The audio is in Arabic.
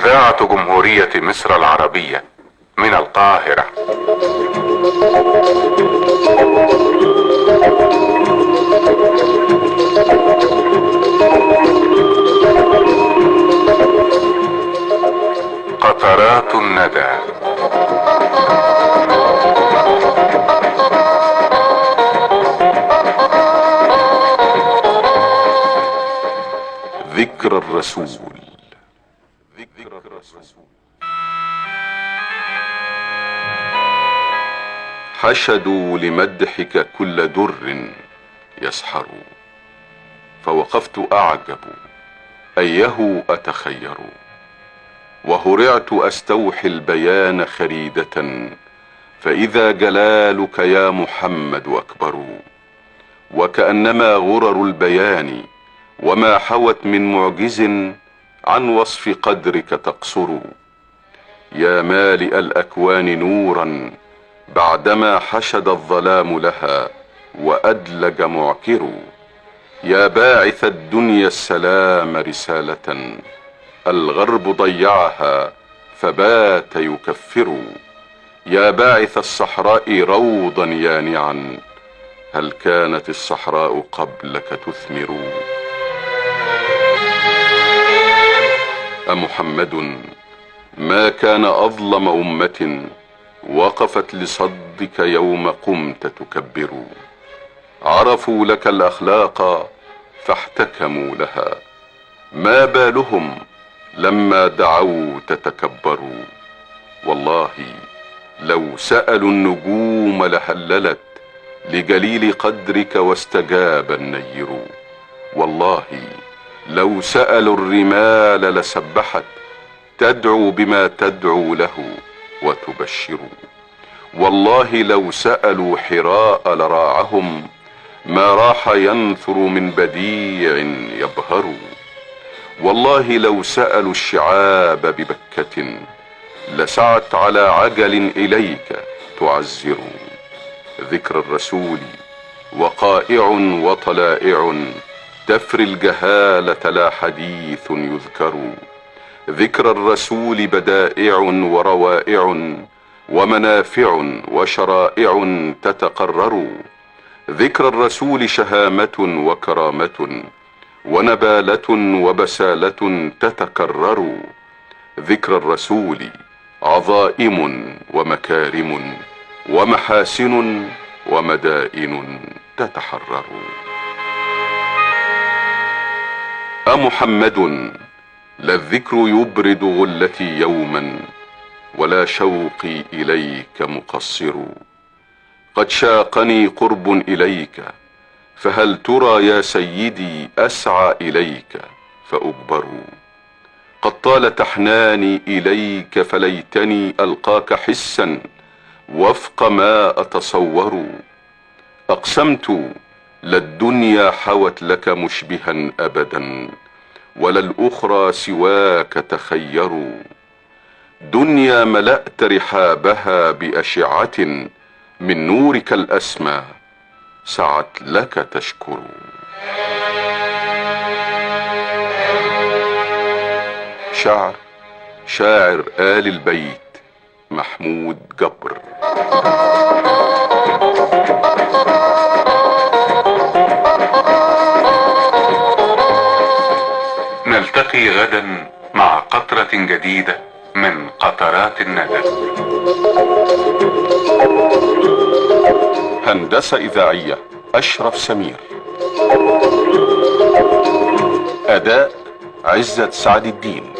إذاعة جمهورية مصر العربية من القاهرة. قطرات الندى. ذكر الرسول. حشدوا لمدحك كل در يسحر، فوقفت أعجب أيه أتخير، وهرعت أستوحي البيان خريدة، فإذا جلالك يا محمد أكبر، وكأنما غرر البيان وما حوت من معجز عن وصف قدرك تقصر. يا مالئ الأكوان نورا بعدما حشد الظلام لها وأدلج معكر، يا باعث الدنيا السلام رسالة الغرب ضيعها فبات يكفر، يا باعث الصحراء روضا يانعا هل كانت الصحراء قبلك تثمر. أمحمد ما كان أظلم أمة وقفت لصدك يوم قمت تكبر، عرفوا لك الأخلاق فاحتكموا لها، ما بالهم لما دعوت تكبروا. والله لو سألوا النجوم لهللت لجليل قدرك واستجاب النير، والله لو سألوا الرمال لسبحت تدعو بما تدعو له وتبشر، والله لو سألوا حراء لراعهم ما راح ينثر من بديع يبهر، والله لو سألوا الشعاب ببكة لسعت على عجل إليك تعزر. ذكر الرسول وقائع وطلائع تفري الجهالة لا حديث يذكر، ذكر الرسول بدائع وروائع ومنافع وشرائع تتقرر، ذكر الرسول شهامة وكرامة ونبالة وبسالة تتكرر، ذكر الرسول عظائم ومكارم ومحاسن ومدائن تتحرر. أمحمد لا الذكر يبرد غلتي يوما ولا شوقي إليك مقصر، قد شاقني قرب إليك فهل ترى يا سيدي أسعى إليك فأجبر، قد طال تحناني إليك فليتني ألقاك حسا وفق ما أتصور، أقسمت لا الدنيا حوت لك مشبها أبدا ولا الأخرى سواك تخير، دنيا ملأت رحابها بأشعة من نورك الأسمى سعت لك تشكر. شاعر آل البيت محمود جبر. نلتقي غدا مع قطرة جديدة من قطرات الندى. هندسة إذاعية أشرف سمير، أداء عزت سعد الدين.